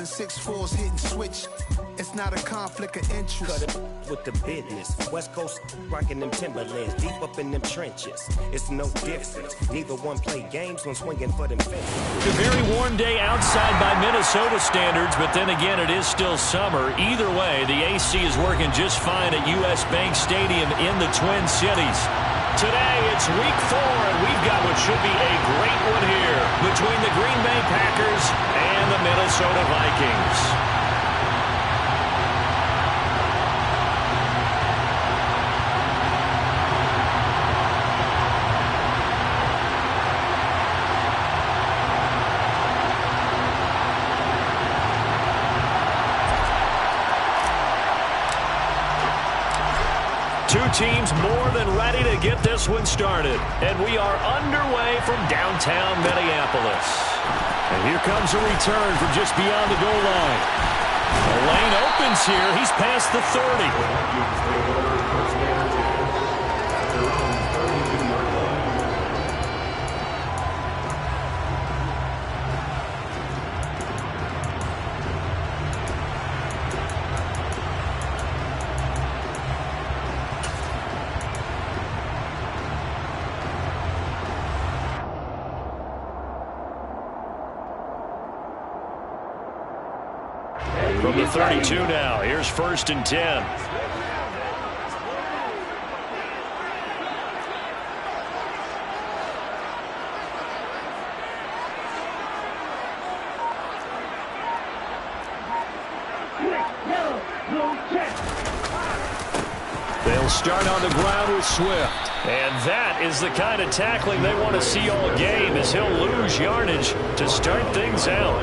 and 6'4s hitting switch. It's not a conflict of interest. Cut it with the business. West Coast rocking them Timberlands, deep up in them trenches. It's no difference. Neither one play games when swinging for them fences. It's a very warm day outside by Minnesota standards, but then again, it is still summer. Either way, the AC is working just fine at U.S. Bank Stadium in the Twin Cities. Today, it's week 4, and we've got what should be a great one here between the Green Bay Packers and the Minnesota Vikings. Two teams more than ready to get this one started. And we are underway from downtown Minneapolis. And here comes a return from just beyond the goal line. The lane opens here. He's past the 30. From the 32 now, here's 1st and 10. They'll start on the ground with Swift. And that is the kind of tackling they want to see all game, as he'll lose yardage to start things out.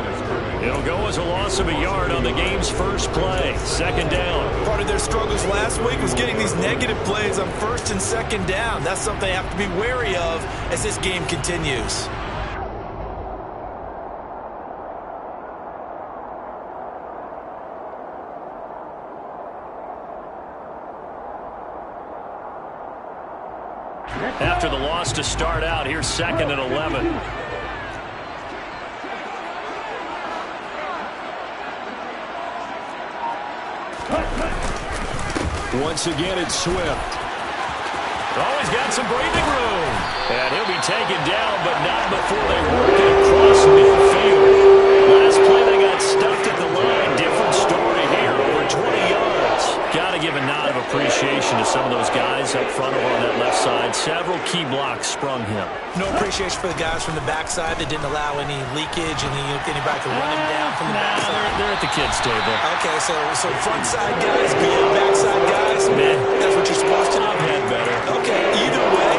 It'll go as a loss of a yard on the game's first play. 2nd down. Part of their struggles last week was getting these negative plays on 1st and 2nd down. That's something they have to be wary of as this game continues. After the loss to start out, here's 2nd and 11. Once again, it's Swift. Oh, he's got some breathing room. And he'll be taken down, but not before they work it across midfield. Last play, they got stuffed at the line. Different story here, over 20 yards. Got to give a nod of appreciation to some of those guys up front over on that left side. Several key blocks sprung him. No appreciation for the guys from the backside that didn't allow any leakage and anybody could run him down from the backside. They're at the kids' table. Okay, so front side guys, good. Backside guys, man, that's what you're supposed to do. I've had better. Okay, either way,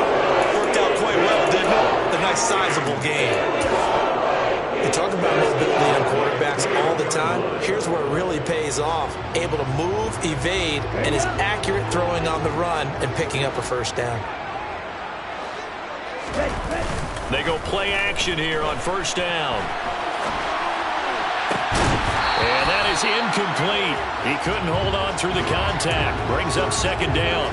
worked out quite well, didn't it? A nice sizable game. You talk about mobility on quarterbacks all the time. Here's where it really pays off. Able to move, evade, and is accurate throwing on the run and picking up a 1st down. They go play action here on 1st down. And that is incomplete. He couldn't hold on through the contact. Brings up 2nd down.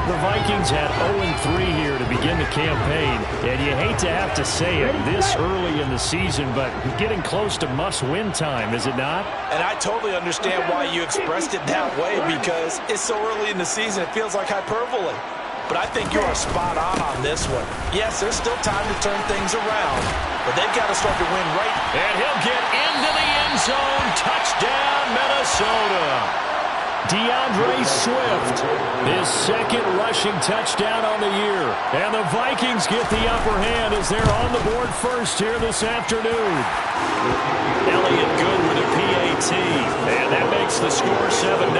The Vikings had 0-3 here to begin the campaign. And you hate to have to say it this early in the season, but getting close to must-win time, is it not? And I totally understand why you expressed it that way, because it's so early in the season, it feels like hyperbole. But I think you are spot on this one. Yes, there's still time to turn things around, but they've got to start to win right. And he'll get into the end zone. Touchdown, Minnesota. DeAndre Swift, his 2nd rushing touchdown on the year. And the Vikings get the upper hand as they're on the board first here this afternoon. Elliott good with a PAT. And that makes the score 7-0.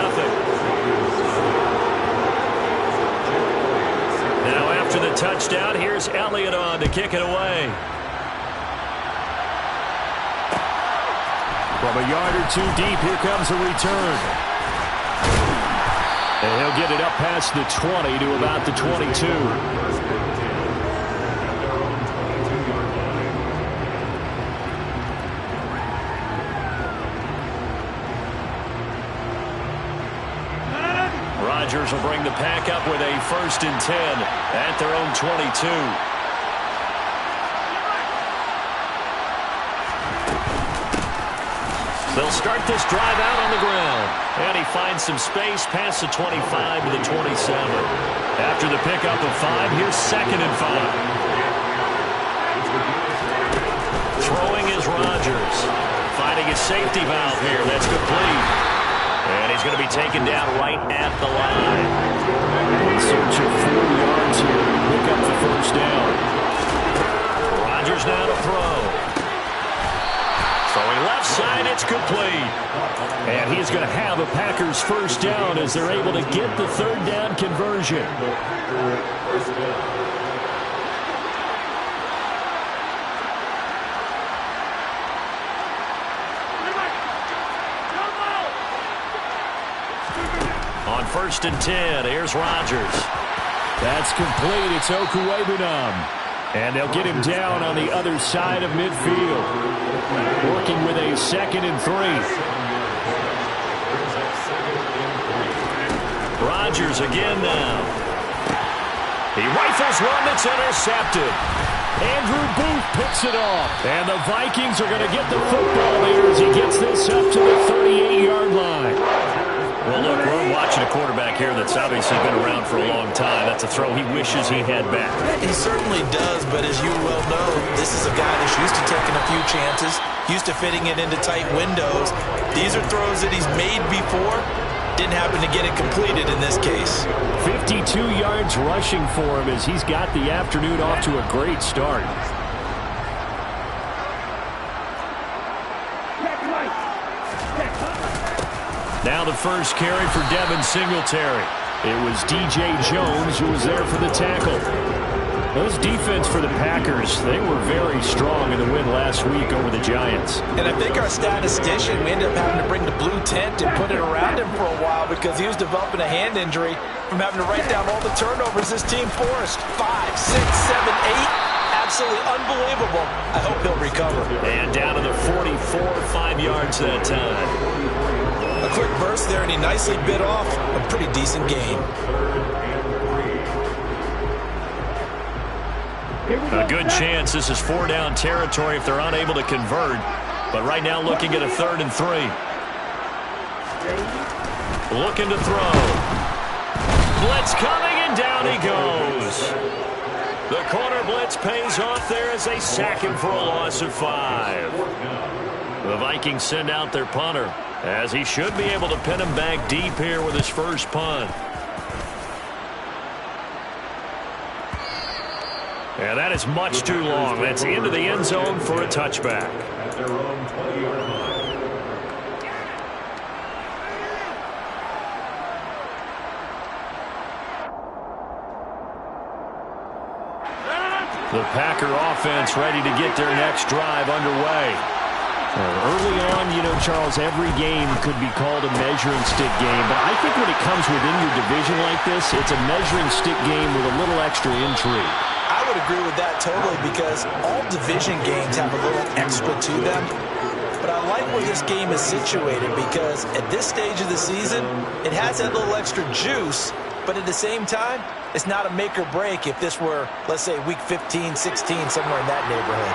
Now after the touchdown, here's Elliott on to kick it away. From a yard or 2 deep, here comes a return. And he'll get it up past the 20 to about the 22. Rodgers will bring the pack up with a 1st and 10 at their own 22. They'll start this drive out on the ground. And he finds some space past the 25 to the 27. After the pickup of 5, here's 2nd and 5. Throwing is Rodgers. Finding a safety valve here. That's complete. And he's going to be taken down right at the line. In search of 4 yards here to pick up the first down. Rodgers now to throw. Throwing left side, it's complete. And he's going to have a Packers first down as they're able to get the 3rd down conversion. On 1st and 10, here's Rodgers. That's complete. It's Okuwebunam. And they'll get him down on the other side of midfield. Working with a 2nd and 3. Rodgers again now. He rifles one that's intercepted. Andrew Booth picks it off. And the Vikings are going to get the football here as he gets this up to the 38-yard line. Well, look, we're watching a quarterback here that's obviously been around for a long time. That's a throw he wishes he had back. He certainly does, but as you well know, this is a guy that's used to taking a few chances, used to fitting it into tight windows. These are throws that he's made before. Didn't happen to get it completed in this case. 52 yards rushing for him as he's got the afternoon off to a great start. Now the first carry for Devin Singletary. It was DJ Jones who was there for the tackle. Those defense for the Packers, they were very strong in the win last week over the Giants. And I think our statistician, we ended up having to bring the blue tent and put it around him for a while because he was developing a hand injury from having to write down all the turnovers this team forced. 5, 6, 7, 8. Absolutely unbelievable. I hope he'll recover. And down to the 44, 5 yards that time. A quick burst there, and he nicely bit off a pretty decent gain. A good chance this is 4-down territory if they're unable to convert. But right now looking at a 3rd and 3. Looking to throw. Blitz coming, and down he goes. The corner blitz pays off there as they sack him for a loss of 5. The Vikings send out their punter, as he should be able to pin him back deep here with his first punt. And that is much too long. That's into the end zone for a touchback. The Packer offense ready to get their next drive underway. Early on, you know, Charles, every game could be called a measuring stick game. But I think when it comes within your division like this, it's a measuring stick game with a little extra intrigue. I would agree with that totally because all division games have a little extra to them. But I like where this game is situated because at this stage of the season, it has that little extra juice. But at the same time, it's not a make or break if this were, let's say, week 15, 16, somewhere in that neighborhood.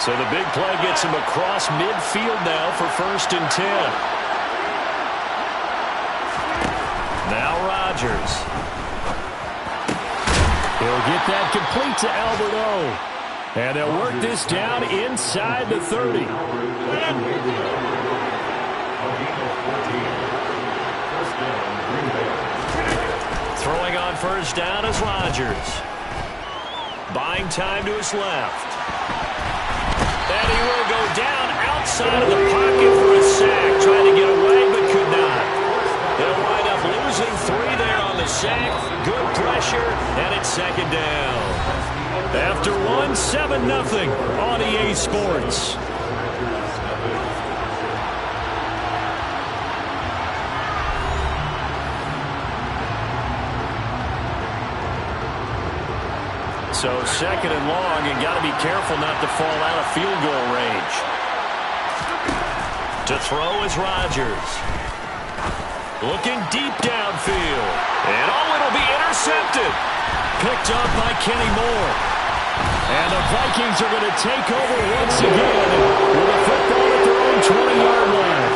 So the big play gets him across midfield now for 1st and 10. Now Rodgers. He'll get that complete to Albert O. And they'll work this down inside the 30. Throwing on 1st down is Rodgers. Buying time to his left. And he will go down outside of the pocket for a sack. Trying to get away, but could not. They'll wind up losing 3 there on the sack. Good pressure, and it's 2nd down. After 1, 7-0 on EA Sports. So 2nd and long, and got to be careful not to fall out of field goal range. To throw is Rodgers. Looking deep downfield. And it'll be intercepted. Picked up by Kenny Moore. And the Vikings are going to take over once again with a football at their own 20-yard line.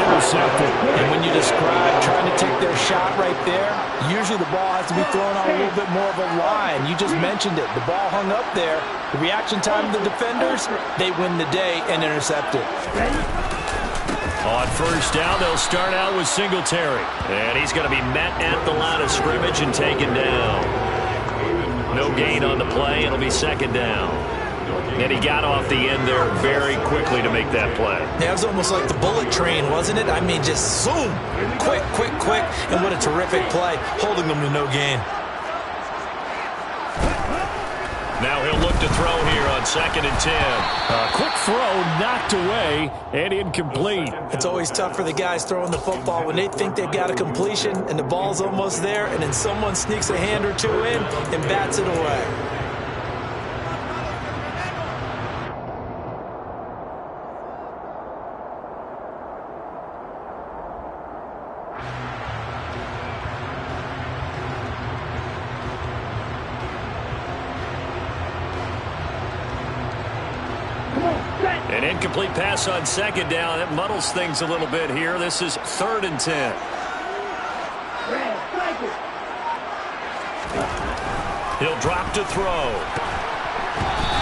intercepted. And when you describe trying to take their shot right there, usually the ball has to be thrown on a little bit more of a line. You just mentioned it. The ball hung up there. The reaction time of the defenders, they win the day and intercept it. On first down, they'll start out with Singletary. And he's going to be met at the line of scrimmage and taken down. No gain on the play. It'll be second down. And he got off the end there very quickly to make that play. Yeah, it was almost like the bullet train, wasn't it? I mean, just zoom. Quick, quick, quick. And what a terrific play, holding them to no gain. Now he'll look to throw here on 2nd and 10. A quick throw knocked away and incomplete. It's always tough for the guys throwing the football when they think they've got a completion and the ball's almost there, and then someone sneaks a hand or two in and bats it away. An incomplete pass on 2nd down. That muddles things a little bit here. This is 3rd and 10. He'll drop to throw.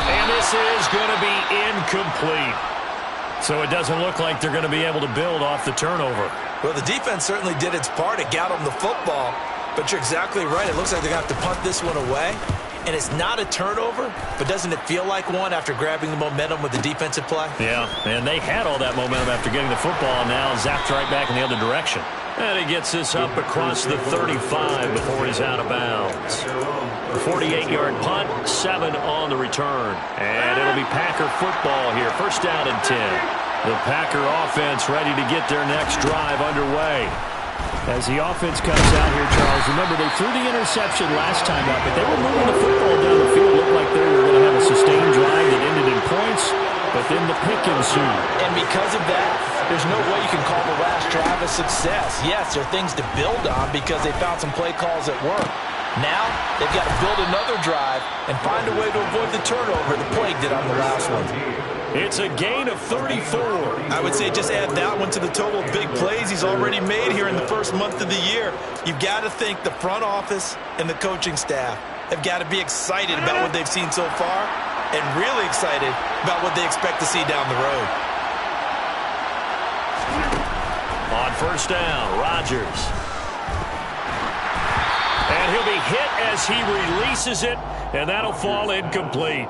And this is going to be incomplete. So it doesn't look like they're going to be able to build off the turnover. Well, the defense certainly did its part. It got them the football. But you're exactly right. It looks like they're going to have to punt this one away. And it's not a turnover, but doesn't it feel like one after grabbing the momentum with the defensive play? Yeah, and they had all that momentum after getting the football, and now zapped right back in the other direction. And he gets this up across the 35 before he's out of bounds. 48-yard punt, 7 on the return. And it'll be Packer football here, 1st down and 10. The Packer offense ready to get their next drive underway. As the offense comes out here, Charles, remember they threw the interception last time out, but they were moving the football down the field. Looked like they were going to have a sustained drive that ended in points, but then the pick ensued. And because of that, there's no way you can call the last drive a success. Yes, there are things to build on because they found some play calls that work. Now, they've got to build another drive and find a way to avoid the turnover the plague did on the last one. It's a gain of 34. I would say just add that one to the total of big plays he's already made here in the first month of the year. You've got to think the front office and the coaching staff have got to be excited about what they've seen so far and really excited about what they expect to see down the road. On first down, Rodgers. And he'll be hit as he releases it, and that'll fall incomplete.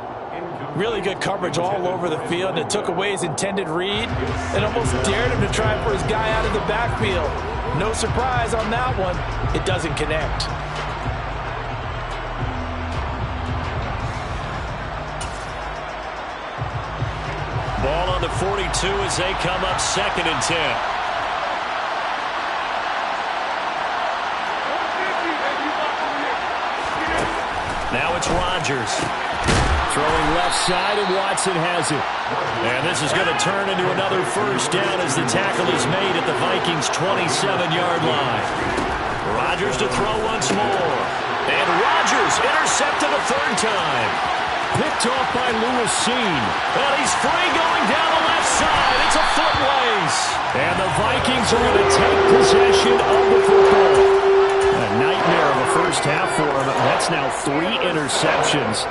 Really good coverage all over the field, and it took away his intended read and almost dared him to try for his guy out of the backfield. No surprise on that one. It doesn't connect. Ball on the 42 as they come up 2nd and 10. Now it's Rodgers. Throwing left side, and Watson has it. And this is going to turn into another first down as the tackle is made at the Vikings' 27-yard line. Rodgers to throw once more. And Rodgers intercepted a 3rd time. Picked off by Lewis Seen. And he's free going down the left side. It's a foot race. And the Vikings are going to take possession of the football. A nightmare of a first half for him. That's now 3 interceptions.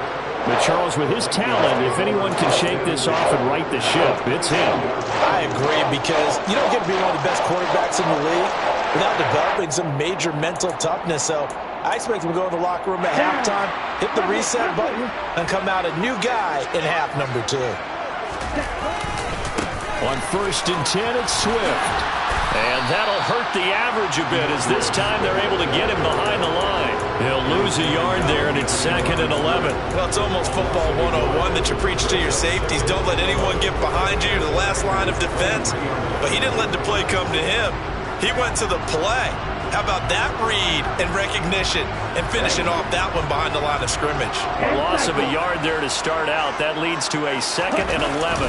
But Charles, with his talent, if anyone can shake this off and right the ship, it's him. I agree, because you don't get to be one of the best quarterbacks in the league without developing some major mental toughness. So I expect him to go in the locker room at halftime, hit the reset button, and come out a new guy in half number 2. On 1st and 10, it's Swift. And that'll hurt the average a bit as this time they're able to get him behind the line. He'll lose a yard there, and it's 2nd and 11. Well, it's almost football 101 that you preach to your safeties. Don't let anyone get behind you to the last line of defense. But he didn't let the play come to him. He went to the play. How about that read and recognition and finishing off that one behind the line of scrimmage? A loss of a yard there to start out. That leads to a 2nd and 11.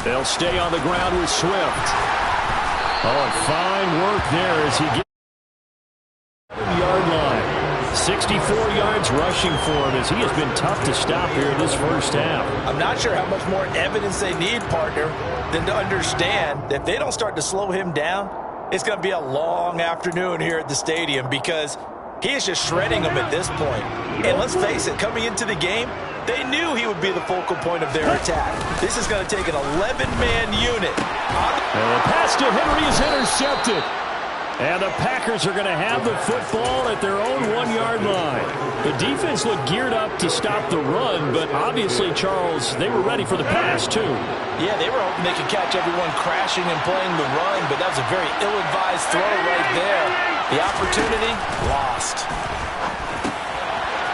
They'll stay on the ground with Swift. Oh, fine work there as he gets the yard line. 64 yards rushing for him as he has been tough to stop here in this first half. I'm not sure how much more evidence they need, partner, than to understand that if they don't start to slow him down, it's going to be a long afternoon here at the stadium because he is just shredding them at this point. And let's face it, coming into the game, they knew he would be the focal point of their attack. This is going to take an 11-man unit. And the pass to Henry is intercepted. And the Packers are going to have the football at their own 1-yard line. The defense looked geared up to stop the run, but obviously, Charles, they were ready for the pass, too. Yeah, they were hoping they could catch everyone crashing and playing the run, but that was a very ill-advised throw right there. The opportunity, lost.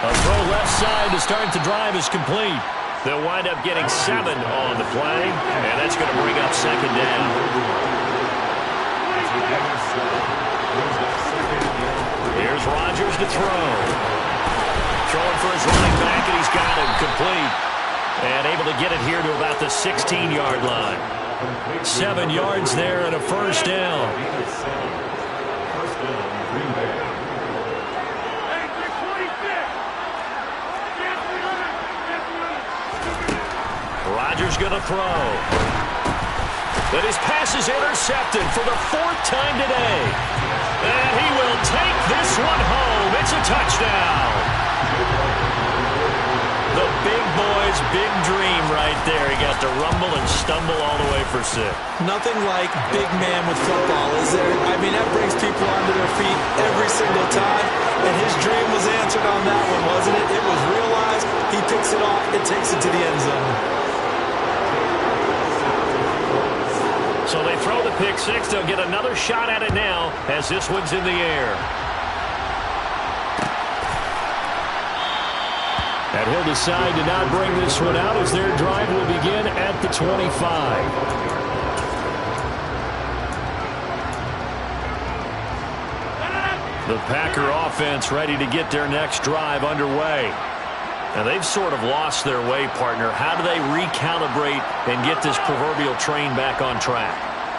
A throw left side to start the drive is complete. They'll wind up getting 7 on the play, and that's going to bring up second down. Here's Rodgers to throw. Throwing for his running back, and he's got him complete. And able to get it here to about the 16-yard line. 7 yards there and a first down. Rodgers going to throw. But his pass is intercepted for the 4th time today. And he will take this one home. It's a touchdown. The big boy's big dream right there. He got to rumble and stumble all the way for 6. Nothing like big man with football, is there? I mean, that brings people onto their feet every single time. And his dream was answered on that one, wasn't it? It was realized. He picks it off. It takes it to the end zone. So they throw the pick 6. They'll get another shot at it now as this one's in the air. And he'll decide to not bring this one out as their drive will begin at the 25. The Packer offense ready to get their next drive underway. Now, they've sort of lost their way, partner. How do they recalibrate and get this proverbial train back on track?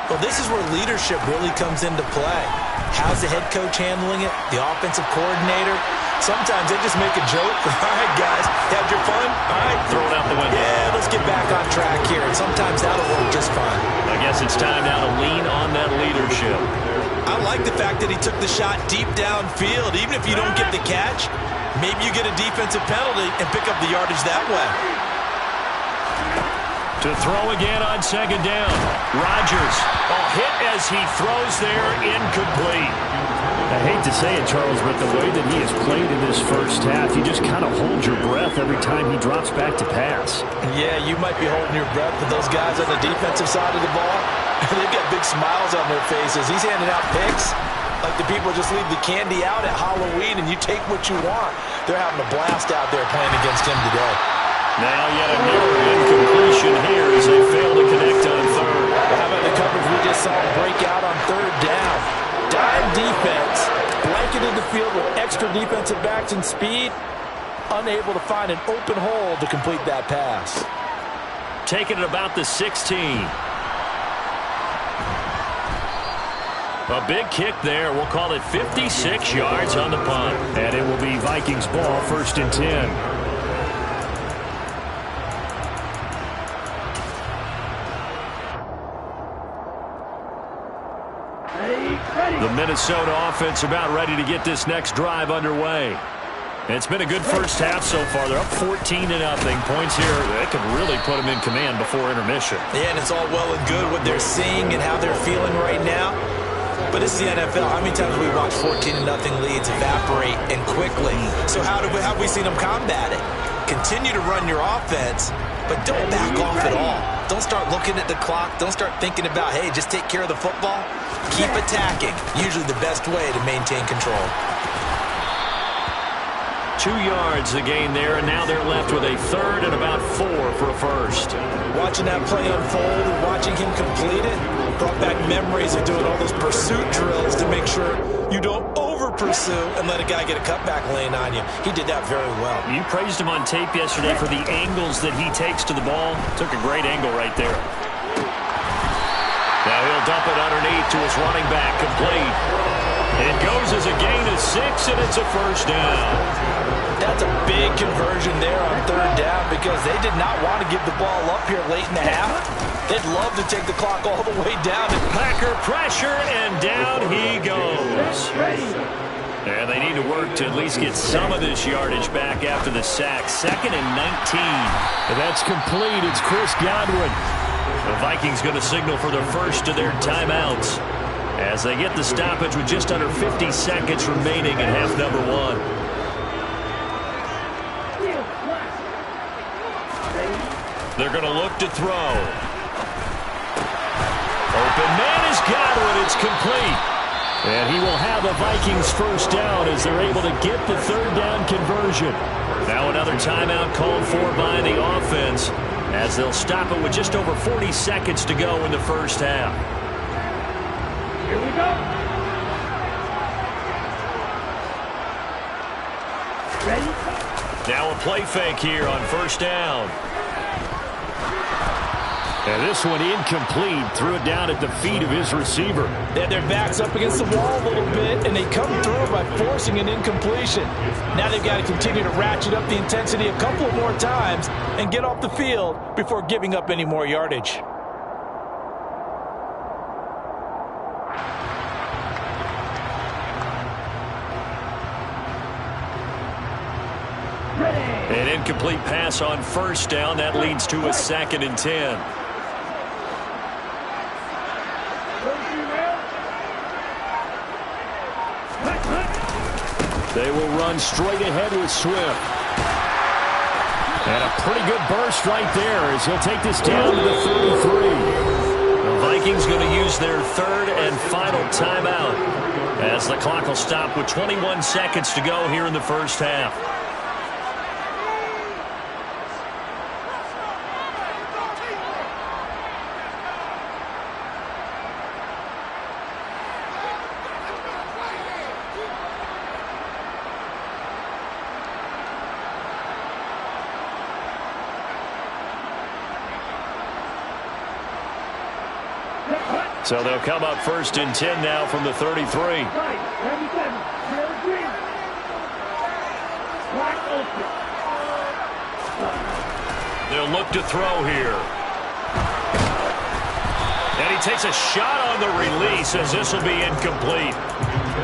Well, this is where leadership really comes into play. How's the head coach handling it? The offensive coordinator? Sometimes they just make a joke. All right, guys, had your fun? All right. Throw it out the window. Yeah, let's get back on track here. And sometimes that'll work just fine. I guess it's time now to lean on that leadership. I like the fact that he took the shot deep downfield. Even if you don't get the catch, maybe you get a defensive penalty and pick up the yardage that way. To throw again on second down. Rodgers, a hit as he throws there, incomplete. I hate to say it, Charles, but the way that he has played in this first half, you just kind of hold your breath every time he drops back to pass. Yeah, you might be holding your breath, but those guys on the defensive side of the ball, they've got big smiles on their faces. He's handing out picks like the people just leave the candy out at Halloween and you take what you want. They're having a blast out there playing against him today. Now yet another incompletion here as they fail to connect on third. How about the coverage we just saw break out on third down? Dime defense, blanketed the field with extra defensive backs and speed, unable to find an open hole to complete that pass. Taking it about the 16. A big kick there. We'll call it 56 yards on the punt. And it will be Vikings ball, 1st and 10. The Minnesota offense about ready to get this next drive underway. And it's been a good first half so far. They're up 14-0. Points here that could really put them in command before intermission. Yeah, and it's all well and good what they're seeing and how they're feeling right now. But it's the NFL. How many times have we watched 14-0 leads evaporate and quickly? So how have we seen them combat it? Continue to run your offense, but don't back off at all. Don't start looking at the clock. Don't start thinking about, hey, just take care of the football. Keep attacking. Usually the best way to maintain control. 2 yards the gain there, and now they're left with a third and about 4 for a first. Watching that play unfold and watching him complete it brought back memories of doing all those pursuit drills to make sure you don't over-pursue and let a guy get a cutback lane on you. He did that very well. You praised him on tape yesterday for the angles that he takes to the ball. Took a great angle right there. Now he'll dump it underneath to his running back, complete. It goes as a gain of 6, and it's a first down. That's a big conversion there on third down because they did not want to give the ball up here late in the half. They'd love to take the clock all the way down. Packer pressure, and down he goes. And they need to work to at least get some of this yardage back after the sack. 2nd and 19. And that's complete. It's Chris Godwin. The Vikings going to signal for the first of their timeouts as they get the stoppage with just under 50 seconds remaining in half number 1. They're going to look to throw. Open man is Godwin. It's complete. And he will have a Vikings first down as they're able to get the third down conversion. Now another timeout called for by the offense as they'll stop it with just over 40 seconds to go in the first half. Here we go. Ready? Now a play fake here on first down. And this one incomplete. Threw it down at the feet of his receiver. They had their backs up against the wall a little bit, and they come through by forcing an incompletion. Now they've got to continue to ratchet up the intensity a couple of more times and get off the field before giving up any more yardage. An incomplete pass on first down. That leads to a 2nd and 10. They will run straight ahead with Swift. And a pretty good burst right there as he'll take this down to the 33. The Vikings going to use their third and final timeout as the clock will stop with 21 seconds to go here in the first half. So they'll come up 1st and 10 now from the 33. They'll look to throw here. And he takes a shot on the release as this will be incomplete.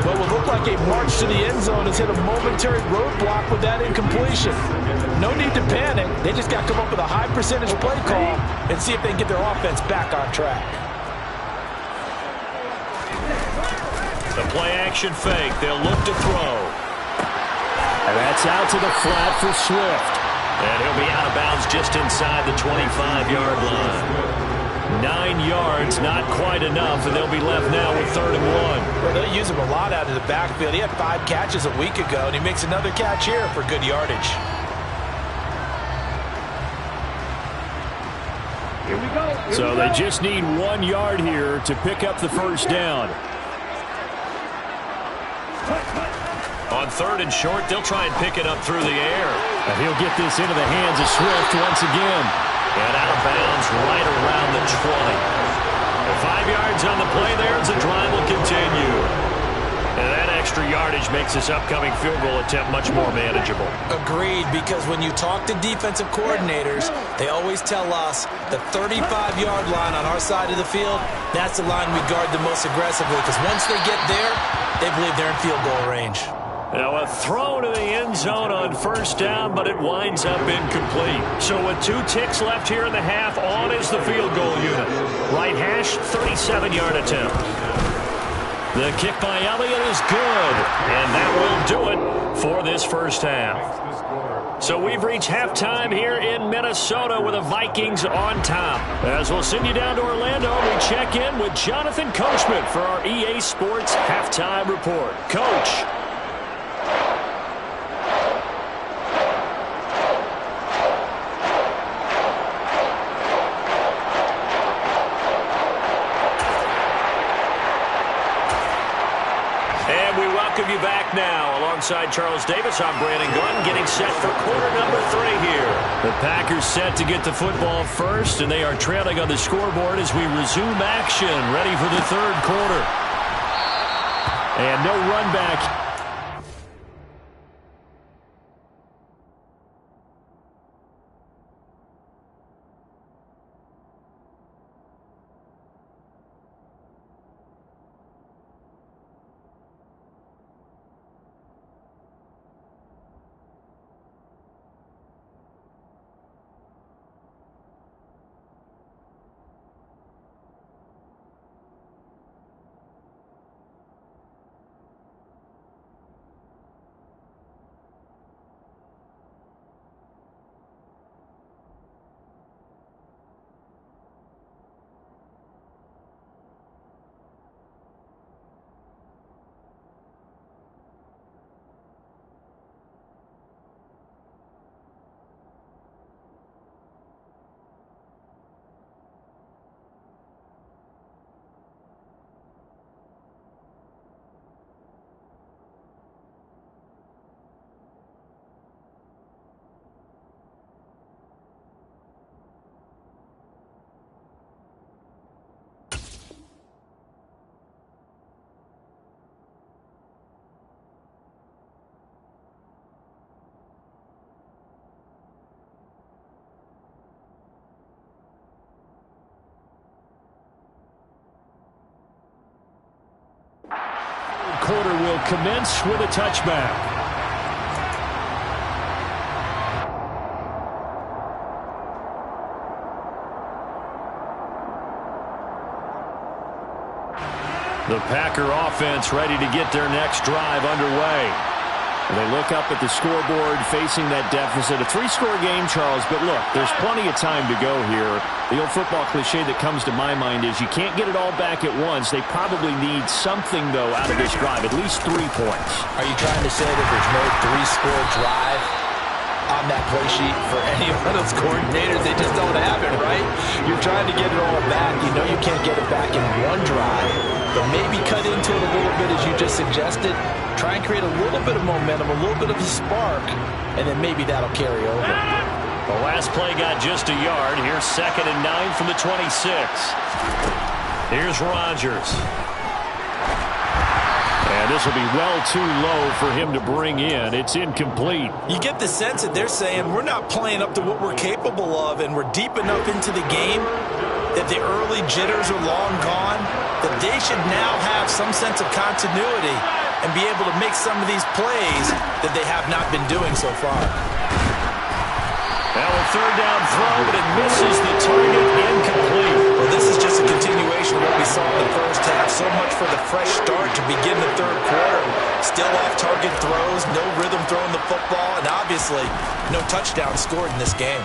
What will look like a march to the end zone has hit a momentary roadblock with that incompletion. No need to panic. They just got to come up with a high percentage play call and see if they can get their offense back on track. The play-action fake. They'll look to throw. And that's out to the flat for Swift. And he'll be out of bounds just inside the 25-yard line. 9 yards, not quite enough, and they'll be left now with 3rd and 1. Well, they'll use him a lot out of the backfield. He had 5 catches a week ago, and he makes another catch here for good yardage. Here we go. So they just need 1 yard here to pick up the first down. On 3rd and short, they'll try and pick it up through the air. And he'll get this into the hands of Swift once again. And out of bounds right around the 20. 5 yards on the play there as the drive will continue. And that extra yardage makes this upcoming field goal attempt much more manageable. Agreed, because when you talk to defensive coordinators, they always tell us the 35-yard line on our side of the field, that's the line we guard the most aggressively, because once they get there, they believe they're in field goal range. Now a throw to the end zone on first down, but it winds up incomplete. So with 2 ticks left here in the half, on is the field goal unit. Right hash, 37-yard attempt. The kick by Elliott is good, and that will do it for this first half. So we've reached halftime here in Minnesota with the Vikings on top. As we'll send you down to Orlando, we check in with Jonathan Coachman for our EA Sports Halftime Report. Coach. You back now alongside Charles Davis. I'm Brandon Gordon getting set for quarter number 3 here. The Packers set to get the football first, and they are trailing on the scoreboard as we resume action, ready for the 3rd quarter. And no run back. Quarter will commence with a touchback. The Packer offense ready to get their next drive underway. They look up at the scoreboard facing that deficit. A 3-score game, Charles, but look, there's plenty of time to go here. The old football cliche that comes to my mind is you can't get it all back at once. They probably need something, though, out of this drive, at least 3 points. Are you trying to say that there's no 3-score drive on that play sheet for any one of those coordinators? They just don't have it, right? You're trying to get it all back. You know you can't get it back in one drive, but maybe cut into it a little bit as you just suggested. Try and create a little bit of momentum, a little bit of a spark, and then maybe that'll carry over. The last play got just a yard. Here's 2nd and 9 from the 26. Here's Rodgers. And this will be well too low for him to bring in. It's incomplete. You get the sense that they're saying we're not playing up to what we're capable of, and we're deep enough into the game that the early jitters are long gone, that they should now have some sense of continuity and be able to make some of these plays that they have not been doing so far. Now a 3rd down throw, but it misses the target, incomplete. Well, this is just a continuation of what we saw in the first half. So much for the fresh start to begin the 3rd quarter. Still off-target throws, no rhythm throwing the football, and obviously no touchdown scored in this game.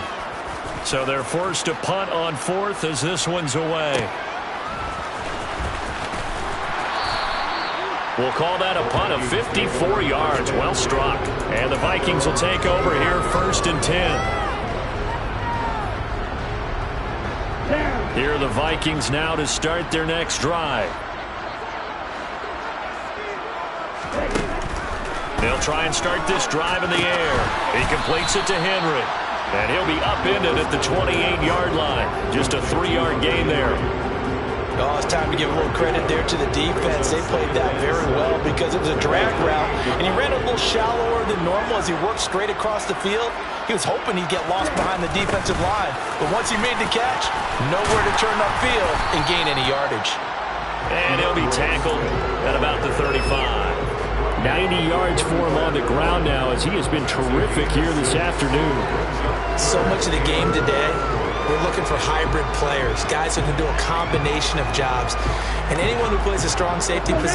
So they're forced to punt on 4th as this one's away. We'll call that a punt of 54 yards. Well struck. And the Vikings will take over here 1st and 10. Here are the Vikings now to start their next drive. They'll try and start this drive in the air. He completes it to Henry. And he'll be upended at the 28-yard line. Just a 3-yard gain there. Oh, it's time to give a little credit there to the defense. They played that very well because it was a drag route, and he ran a little shallower than normal as he worked straight across the field. He was hoping he'd get lost behind the defensive line, but once he made the catch, nowhere to turn upfield and gain any yardage. And he'll be tackled at about the 35. 90 yards for him on the ground now as he has been terrific here this afternoon. So much of the game today, we're looking for hybrid players, guys who can do a combination of jobs. And anyone who plays a strong safety position